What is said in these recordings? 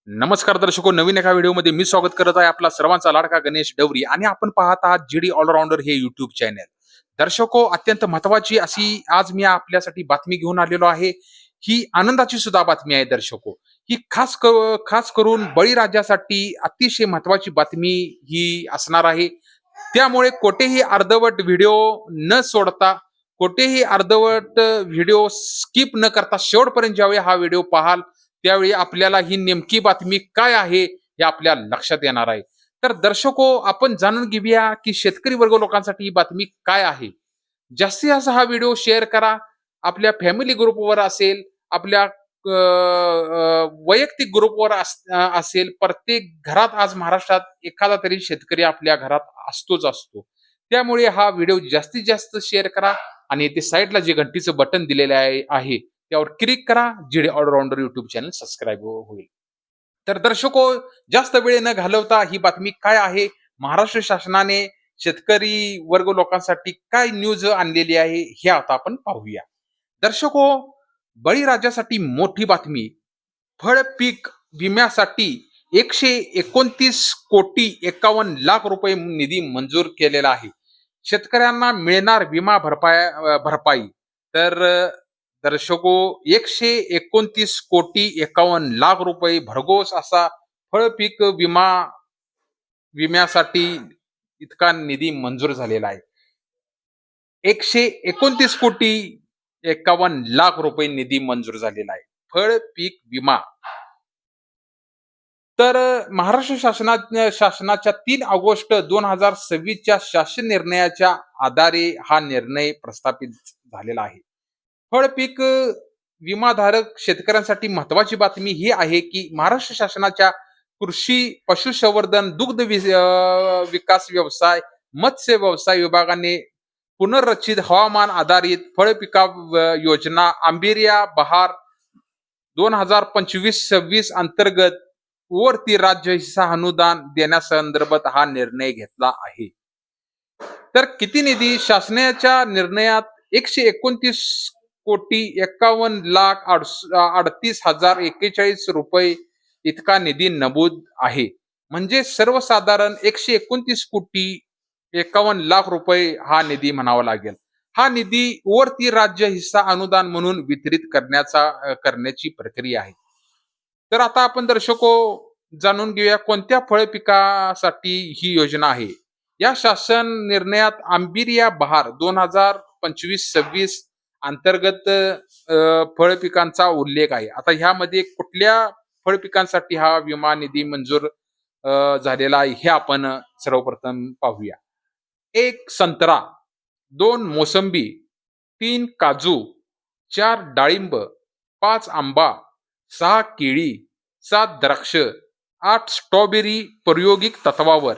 नमस्कार दर्शको, नवीन एका व्हिडिओमध्ये मी स्वागत करत आहे आपला सर्वांचा लाडका गणेश डवरी आणि आपण पाहत आहात जीडी ऑलराऊंडर हे युट्यूब चॅनल. दर्शको, अत्यंत महत्वाची अशी आज मी आपल्यासाठी बातमी घेऊन आलेलो आहे. ही आनंदाची सुद्धा बातमी आहे दर्शको. ही खास करून बळीराजासाठी अतिशय महत्वाची बातमी ही असणार आहे. त्यामुळे कोठेही अर्धवट व्हिडिओ न सोडता, कोठेही अर्धवट व्हिडिओ स्किप न करता शेवटपर्यंत ज्यावेळी हा व्हिडिओ पाहाल त्यावेळी आपल्याला ही नेमकी बातमी काय आहे हे आपल्या लक्षात येणार आहे. तर दर्शको, आपण जाणून घेऊया की शेतकरी वर्ग लोकांसाठी ही बातमी काय आहे. जास्तीत जास्त हा व्हिडिओ शेअर करा. आपल्या फॅमिली ग्रुपवर असेल, आपल्या वैयक्तिक ग्रुपवर असेल. प्रत्येक घरात आज महाराष्ट्रात एखादा तरी शेतकरी आपल्या घरात असतोच असतो. त्यामुळे हा व्हिडिओ जास्तीत जास्त शेअर करा आणि ते साईडला जे घंटीचं बटन दिलेलं आहे त्यावर क्लिक करा. GD allrounder YouTube channel subscribe होईल. तर दर्शको, जास्त वेळ न घालवता ही बातमी काय आहे, महाराष्ट्र शासनाने शेतकरी वर्ग लोकांसाठी काय न्यूज आणलेली आहे हे आता आपण पाहूया. दर्शको, बळीराजासाठी मोठी बातमी. फळ पीक विम्यासाठी 129,51,00,000 रुपये निधी मंजूर केलेला आहे. शेतकऱ्यांना मिळणार विमा भरपाई. तर दर्शको, 129,51,00,000 रुपये भरघोस असा फळपीक विम्यासाठी इतका निधी मंजूर झालेला आहे. 129,51,00,000 रुपये निधी मंजूर झालेला आहे. फळ पीक विमा. तर महाराष्ट्र शासनाच्या 3 ऑगस्ट 2026 शासन निर्णयाच्या आधारे हा निर्णय प्रस्थापित झालेला आहे. फळपीक विमाधारक शेतकऱ्यांसाठी महत्वाची बातमी ही आहे की महाराष्ट्र शासनाच्या कृषी, पशुसंवर्धन, विकास व्यवसाय, मत्स्य व्यवसाय विभागाने पुनर्रचित हवामान आधारित फळपिका योजना आंबिरिया बहार 2025-26 अंतर्गत वरती राज्य हिस्सा अनुदान देण्यासंदर्भात हा निर्णय घेतला आहे. तर किती निधी शासनाच्या निर्णयात 129,51,38,041 इतका निधी नमूद आहे. म्हणजे सर्वसाधारण 129,51,00,000 रुपये हा निधी म्हणावा लागेल. हा निधी वरती राज्य हिस्सा अनुदान म्हणून वितरित करण्याची प्रक्रिया आहे. तर आता आपण दर्शको जाणून घेऊया कोणत्या फळ पिकासाठी ही योजना आहे. या शासन निर्णयात आंबिरिया बहार 2025-26 अंतर्गत फळ पिकांचा उल्लेख आहे. आता ह्यामध्ये कुठल्या फळ पिकांसाठी हा विमा निधी मंजूर झालेला आहे हे आपण सर्वप्रथम पाहूया. 1 संत्रा, 2 मोसंबी, 3 काजू, 4 डाळिंब, 5 आंबा, 6 केळी, 7 द्राक्ष, 8 स्ट्रॉबेरी प्रायोगिक तत्वावर,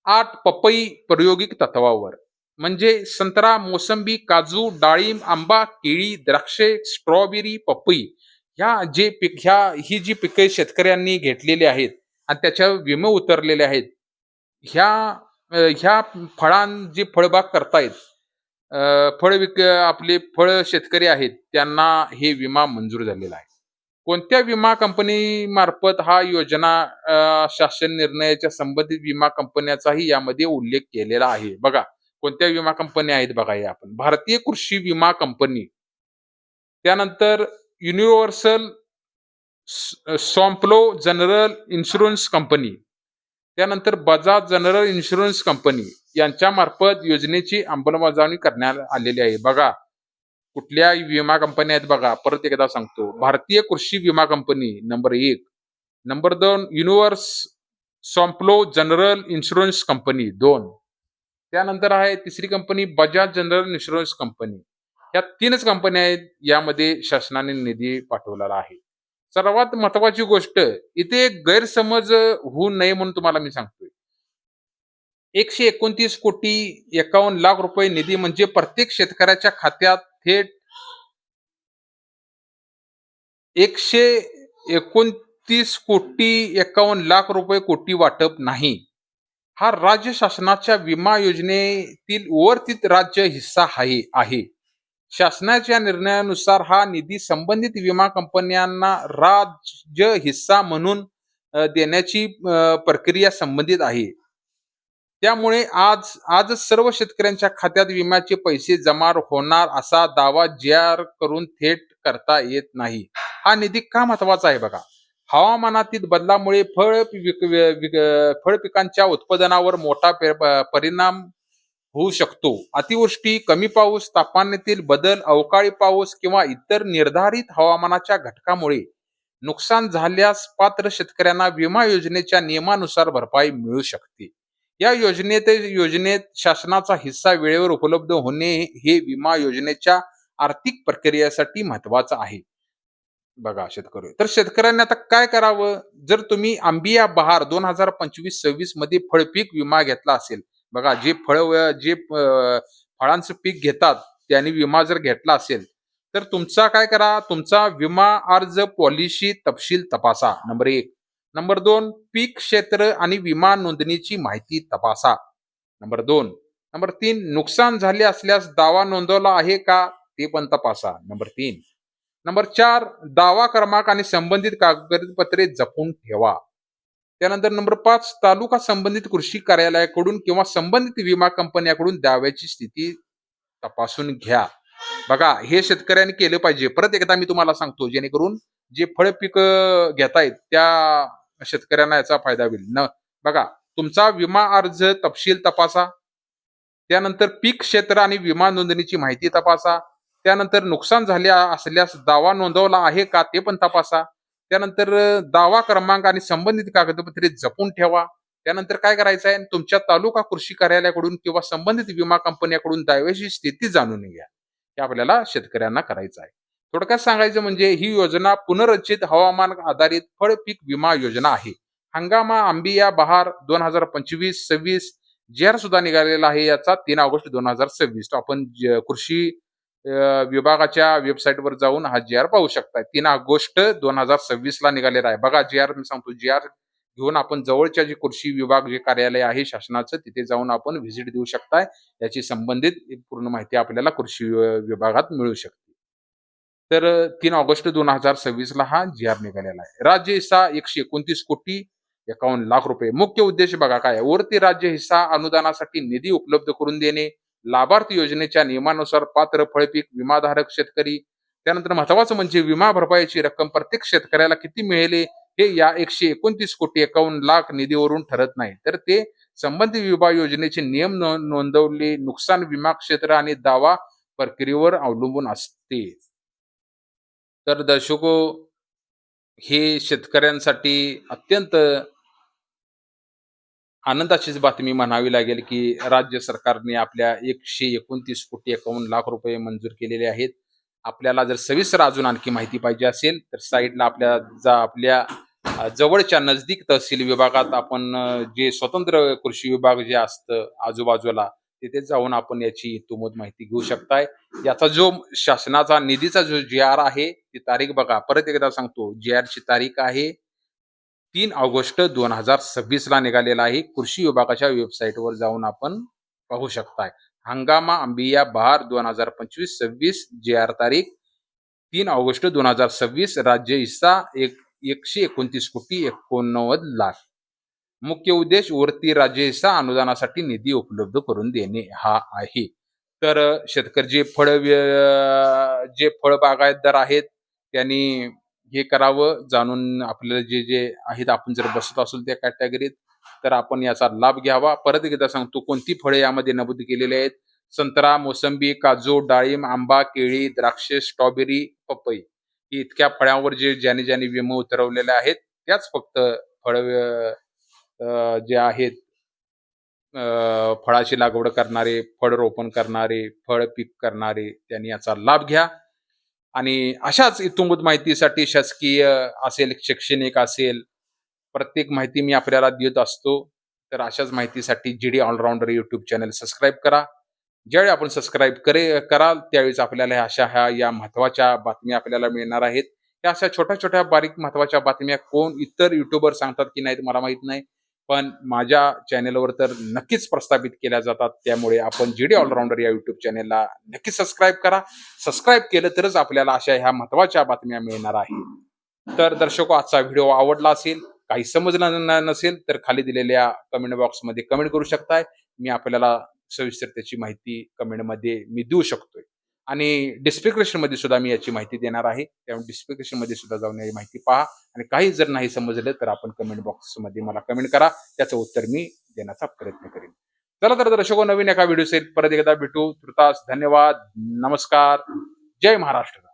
8 पपई प्रायोगिक तत्वावर. म्हणजे संत्रा, मोसंबी, काजू, डाळिंब, आंबा, केळी, द्राक्षे, स्ट्रॉबेरी, पपई ही जी पिके शेतकऱ्यांनी घेतलेली आहेत आणि त्याच्या विमे उतरलेले आहेत. ह्या जे फळबाग करतायत, आपले फळ शेतकरी आहेत त्यांना हे विमा मंजूर झालेला आहे. कोणत्या विमा कंपनी मार्फत हा योजना शासन निर्णयाच्या संबंधित विमा कंपन्याचाही यामध्ये उल्लेख केलेला आहे. बघा कोणत्या विमा कंपन्या आहेत बघा. हे आपण भारतीय कृषी विमा कंपनी, त्यानंतर युनिव्हर्सल सॉम्प्लो जनरल इन्शुरन्स कंपनी, त्यानंतर बजाज जनरल इन्शुरन्स कंपनी यांच्या मार्फत योजनेची अंमलबजावणी करण्यात आलेली आहे. बघा कुठल्या विमा कंपन्या आहेत बघा. परत एकदा सांगतो. भारतीय कृषी विमा company number 1, number 2 Universal Sompo general insurance company 2, त्यानंतर आहे तिसरी company Bajaj general insurance company. या 3च कंपन्या आहेत यामध्ये शासनाने निधी पाठवलेला आहे. सर्वात महत्वाची गोष्ट इथे एक गैरसमज होऊ नये म्हणून तुम्हाला मी सांगतोय. 129,51,00,000 रुपये निधी म्हणजे प्रत्येक शेतकऱ्याच्या खात्यात थेट 129,51,00,000 रुपये वाटप नाही. हा राज्य शासनाच्या विमा योजनेतील वर्धित राज्य हिस्सा आहे. शासनाच्या निर्णयानुसार हा निधी संबंधित विमा कंपन्यांना राज्य हिस्सा म्हणून देण्याची प्रक्रिया संबंधित आहे. त्यामुळे आजच सर्व शेतकऱ्यांच्या खात्यात विम्याचे पैसे जमा होणार असा दावा जी-आर करून थेट करता येत नाही. हा निधी का महत्वाचा आहे बघा. हवामानातील बदलामुळे फळ पिकांच्या उत्पादनावर मोठा परिणाम होऊ शकतो. अतिवृष्टी, कमी पाऊस, तापमानातील बदल, अवकाळी पाऊस किंवा इतर निर्धारित हवामानाच्या घटकामुळे नुकसान झाल्यास पात्र शेतकऱ्यांना विमा योजनेच्या नियमानुसार भरपाई मिळू शकते. या योजनेत शासनाचा हिस्सा वेळेवर उपलब्ध होणे हे विमा योजनेच्या आर्थिक प्रक्रियेसाठी महत्वाचं आहे. बघा शेतकरी. तर शेतकऱ्यांनी आता काय करावं? जर तुम्ही अंबिया बहार 2025-26 मध्ये फळपीक विमा घेतला असेल, बघा जे फळांचं पीक घेतात त्यांनी विमा जर घेतला असेल, तर तुमचा काय करा, तुमचा विमा अर्ज पॉलिसी तपशील तपासा. नंबर 1. नंबर 2, पीक क्षेत्र आणि विमा नोंदणीची माहिती तपासा. नंबर 2. नंबर 3, नुकसान झाले असल्यास दावा नोंदवला आहे का ते पण तपासा. नंबर 3. नंबर 4, दावा क्रमांक आणि संबंधित कागदपत्रे जपून ठेवा. त्यानंतर नंबर 5, तालुका संबंधित कृषी कार्यालयाकडून किंवा संबंधित विमा कंपन्याकडून दाव्याची स्थिती तपासून घ्या. बघा हे शेतकऱ्यांनी केलं पाहिजे. परत एकदा मी तुम्हाला सांगतो, जेणेकरून जे फळ पीक घेतायत त्या शेतकऱ्यांना याचा फायदा होईल. बघा, तुमचा विमा अर्ज तपशील तपासा. त्यानंतर पीक क्षेत्र आणि विमा नोंदणीची माहिती तपासा. त्यानंतर नुकसान झाले असल्यास दावा नोंदवला आहे का ते पण तपासा. त्यानंतर दावा क्रमांक आणि संबंधित कागदपत्रे जपून ठेवा. त्यानंतर काय करायचं आहे, तुमच्या तालुका कृषी कार्यालयाकडून किंवा संबंधित विमा कंपन्याकडून दाव्याची स्थिती जाणून घ्या. हे आपल्याला शेतकऱ्यांना करायचं आहे. थोडक्यात सांगायचं म्हणजे ही योजना पुनर्रचित हवामान आधारित फळ पीक विमा योजना आहे. हंगामा अंबिया बहार 2025-26 जी-आर सुद्धा निघालेला आहे याचा 3 ऑगस्ट 2026. तो आपण कृषी विभागाच्या वेबसाईटवर जाऊन हा जी-आर पाहू शकता. 3 ऑगस्ट 2026 ला निघालेला आहे. बघा जी-आर मी सांगतो, जी-आर घेऊन आपण जवळच्या जे कृषी विभाग जे कार्यालय आहे शासनाचं तिथे जाऊन आपण व्हिजिट देऊ शकताय. याची संबंधित पूर्ण माहिती आपल्याला कृषी विभागात मिळू शकते. तर 3 ऑगस्ट 2026 ला हा जी-आर निघालेला आहे. राज्य हिस्सा 129,51,00,000 रुपये. मुख्य उद्देश बघा काय आहे? वरती राज्य हिस्सा अनुदानासाठी निधी उपलब्ध करून देणे, लाभार्थी योजनेच्या नियमानुसार पात्र फळपीक विमाधारक शेतकरी. त्यानंतर महत्वाचं म्हणजे विमा भरपाईची रक्कम प्रत्येक शेतकऱ्याला किती मिळेल हे या 129,51,00,000 निधीवरून ठरत नाही. तर ते संबंधित विमा योजनेचे नियम नोंदवले नुकसान विमा क्षेत्र आणि दावा प्रक्रियेवर अवलंबून असते. तर दर्शको, हे शेतकऱ्यांसाठी अत्यंत आनंदाचीच बातमी म्हणावी लागेल, की राज्य सरकारने आपल्या 129,51,00,000 रुपये मंजूर केलेले आहेत. आपल्याला जर सविस्तर अजून आणखी माहिती पाहिजे असेल, तर साइडला आपल्या जवळच्या नजदीक तहसील विभागात आपण जे स्वतंत्र कृषी विभाग जे असतं आजूबाजूला, तिथे जाऊन आपण याची इत्तुमत माहिती घेऊ शकताय. याचा जो शासनाचा निधीचा जो जी-आर आहे, ती तारीख बघा. परत एकदा सांगतो, जी-आरची तारीख आहे 3 ऑगस्ट 2026 ला निघालेला आहे. कृषी विभागाच्या वेबसाईटवर जाऊन आपण पाहू शकताय. हंगामा अंबिया बहार 2025-26 जी-आर तारीख 3 ऑगस्ट 2026. राज्य हिस्सा 129,89,00,000. मुख्य उद्देश वरती राज्य हिस्सा अनुदानासाठी निधी उपलब्ध करून देणे हा आहे. तर शेतकरी जे फळ बागायतदार आहेत त्यांनी हे करावं. जाणून आपल्याला जे जे आहेत, आपण जर बसत असेल त्या कॅटेगरीत, तर आपण याचा लाभ घ्यावा. परत एकदा सांगतो, कोणती फळे यामध्ये नमूद केलेली आहेत: संत्रा, मोसंबी, काजू, डाळिंब, आंबा, केळी, द्राक्षे, स्ट्रॉबेरी, पपई. ही इतक्या फळांवर ज्याने ज्याने विमा उतरवलेले आहेत त्याच फक्त फळ जे आहेत, फळाची लागवड करणारे, फळ रोपण करणारे, फळ पीक करणारे त्यांनी याचा लाभ घ्या. आणि अशाच इत्थंभूत माहितीसाठी शासकीय असेल, शैक्षणिक असेल, प्रत्येक माहिती मी आपल्याला देत असतो. तर अशाच माहितीसाठी G D allrounder YouTube channel subscribe करा. ज्यावेळी आपण सबस्क्राईब कराल त्यावेळेस आपल्याला या महत्वाच्या बातम्या आपल्याला मिळणार आहेत. या अशा छोट्या छोट्या बारीक महत्वाच्या बातम्या कोण इतर युट्यूबर सांगतात की नाहीत मला माहित नाही, पण माझ्या चॅनेलवर तर नक्कीच प्रस्थापित केल्या जातात. त्यामुळे आपण जी डी ऑलराऊंडर या युट्यूब चॅनेलला नक्कीच सबस्क्राईब करा. सबस्क्राईब केलं तरच आपल्याला अशा ह्या महत्वाच्या बातम्या मिळणार आहे. तर दर्शको, आजचा व्हिडिओ आवडला असेल, काही समजलं नसेल तर खाली दिलेल्या कमेंट बॉक्समध्ये कमेंट करू शकताय. मी आपल्याला सविस्तर त्याची माहिती कमेंटमध्ये मी देऊ शकतोय. आणि डिस्क्रिप्शनमध्ये सुद्धा मी याची माहिती देणार आहे. त्यामुळे डिस्क्रिप्शनमध्ये सुद्धा जाऊन याची माहिती पहा आणि काही जर नाही समजलं तर आपण कमेंट बॉक्समध्ये मला कमेंट करा. त्याचं उत्तर मी देण्याचा प्रयत्न करेन. चला तर दर्शको, नवीन एका व्हिडिओ परत एकदा भेटू. तुर्तास धन्यवाद. नमस्कार. जय महाराष्ट्र.